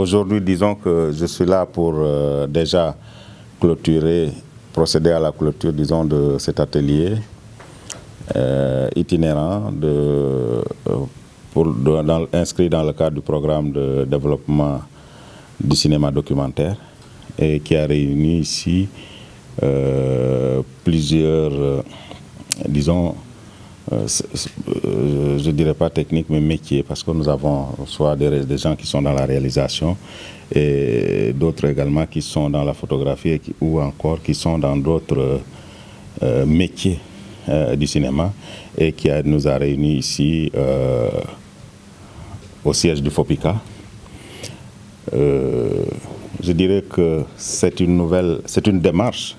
Aujourd'hui, disons que je suis là pour déjà procéder à la clôture, disons, de cet atelier itinérant inscrit dans le cadre du programme de développement du cinéma documentaire et qui a réuni ici plusieurs, disons, je ne dirais pas techniques, mais métiers, parce que nous avons soit des gens qui sont dans la réalisation et d'autres également qui sont dans la photographie ou encore qui sont dans d'autres métiers du cinéma et qui nous a réunis ici au siège du FOPICA. Je dirais que c'est une démarche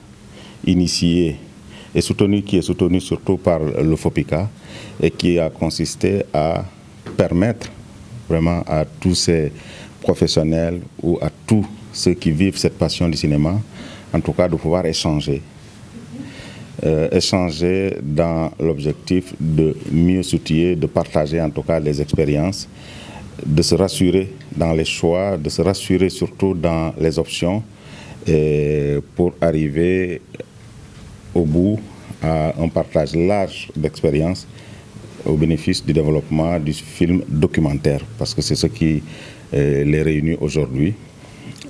initiée et qui est soutenue surtout par le FOPICA et qui a consisté à permettre vraiment à tous ces professionnels ou à tous ceux qui vivent cette passion du cinéma, en tout cas de pouvoir échanger. Échanger dans l'objectif de mieux s'outiller, de partager en tout cas les expériences, de se rassurer dans les choix, de se rassurer surtout dans les options pour arriver au bout à un partage large d'expériences au bénéfice du développement du film documentaire, parce que c'est ce qui les réunit aujourd'hui.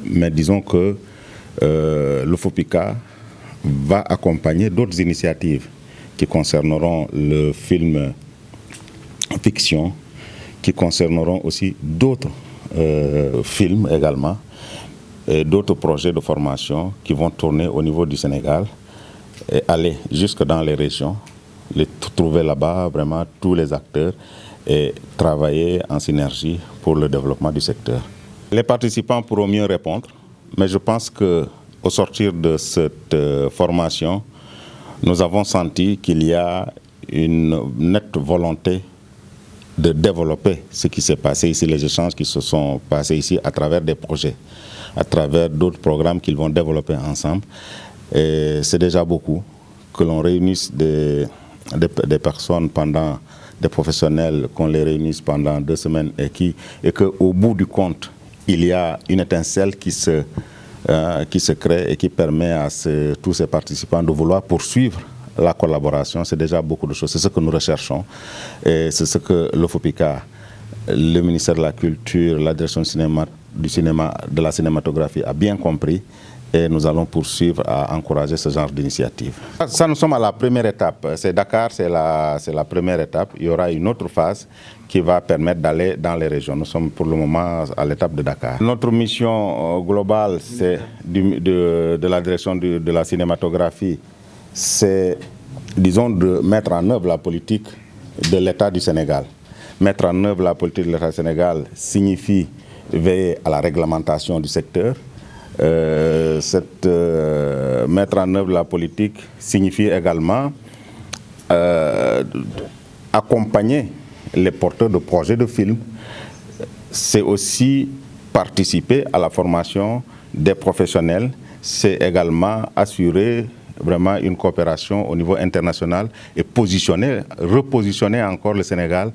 Mais disons que le FOPICA va accompagner d'autres initiatives qui concerneront le film fiction, qui concerneront aussi d'autres films également, et d'autres projets de formation qui vont tourner au niveau du Sénégal et aller jusque dans les régions, trouver là-bas vraiment tous les acteurs et travailler en synergie pour le développement du secteur. Les participants pourront mieux répondre, mais je pense qu'au sortir de cette formation, nous avons senti qu'il y a une nette volonté de développer ce qui s'est passé ici, les échanges qui se sont passés ici à travers des projets, à travers d'autres programmes qu'ils vont développer ensemble. Et c'est déjà beaucoup que l'on réunisse des personnes des professionnels, qu'on les réunisse pendant 2 semaines et qu'au bout du compte, il y a une étincelle qui se crée et qui permet à tous ces participants de vouloir poursuivre la collaboration. C'est déjà beaucoup de choses. C'est ce que nous recherchons et c'est ce que le FOPICA, le ministère de la Culture, la direction du cinéma, de la cinématographie a bien compris. Et nous allons poursuivre à encourager ce genre d'initiative. Ça, nous sommes à la première étape. C'est Dakar, c'est la première étape. Il y aura une autre phase qui va permettre d'aller dans les régions. Nous sommes pour le moment à l'étape de Dakar. Notre mission globale, c'est de la direction de la cinématographie, c'est, disons, de mettre en œuvre la politique de l'État du Sénégal. Mettre en œuvre la politique de l'État du Sénégal signifie veiller à la réglementation du secteur. Mettre en œuvre la politique signifie également accompagner les porteurs de projets de films. C'est aussi participer à la formation des professionnels. C'est également assurer vraiment une coopération au niveau international et repositionner encore le Sénégal,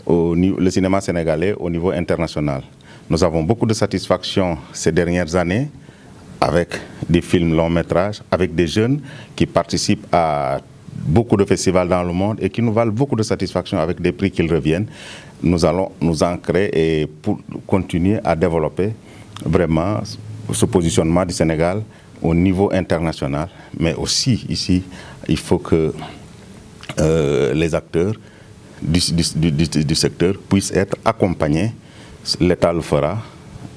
le cinéma sénégalais au niveau international. Nous avons beaucoup de satisfaction ces dernières années avec des films longs métrages, avec des jeunes qui participent à beaucoup de festivals dans le monde et qui nous valent beaucoup de satisfaction avec des prix qu'ils reviennent. Nous allons nous ancrer et pour continuer à développer vraiment ce positionnement du Sénégal au niveau international. Mais aussi ici, il faut que les acteurs du secteur puissent être accompagnés. L'État le fera.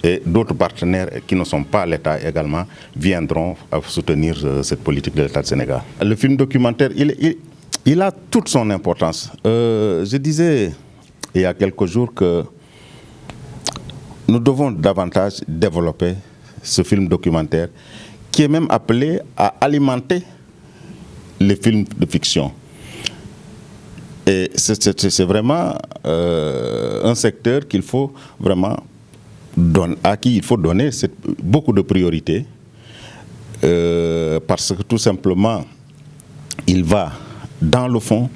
Et d'autres partenaires qui ne sont pas l'État également viendront à soutenir cette politique de l'État du Sénégal. Le film documentaire, il a toute son importance. Je disais il y a quelques jours que nous devons davantage développer ce film documentaire qui est même appelé à alimenter les films de fiction. Et c'est vraiment un secteur qu'il faut vraiment à qui il faut donner beaucoup de priorité parce que tout simplement, il va dans le fond,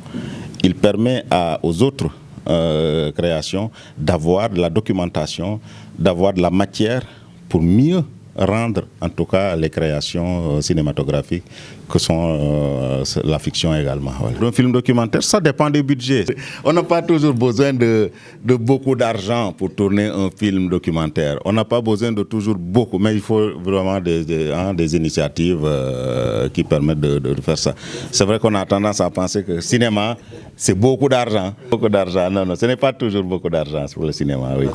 il permet aux autres création, d'avoir de la documentation, d'avoir de la matière pour mieux rendre en tout cas les créations cinématographiques que sont la fiction également. Voilà. Un film documentaire, ça dépend des budgets. On n'a pas toujours besoin de beaucoup d'argent pour tourner un film documentaire. On n'a pas besoin de toujours beaucoup, mais il faut vraiment des initiatives qui permettent de faire ça. C'est vrai qu'on a tendance à penser que le cinéma, c'est beaucoup d'argent. Beaucoup d'argent. Non, non, ce n'est pas toujours beaucoup d'argent pour le cinéma, oui.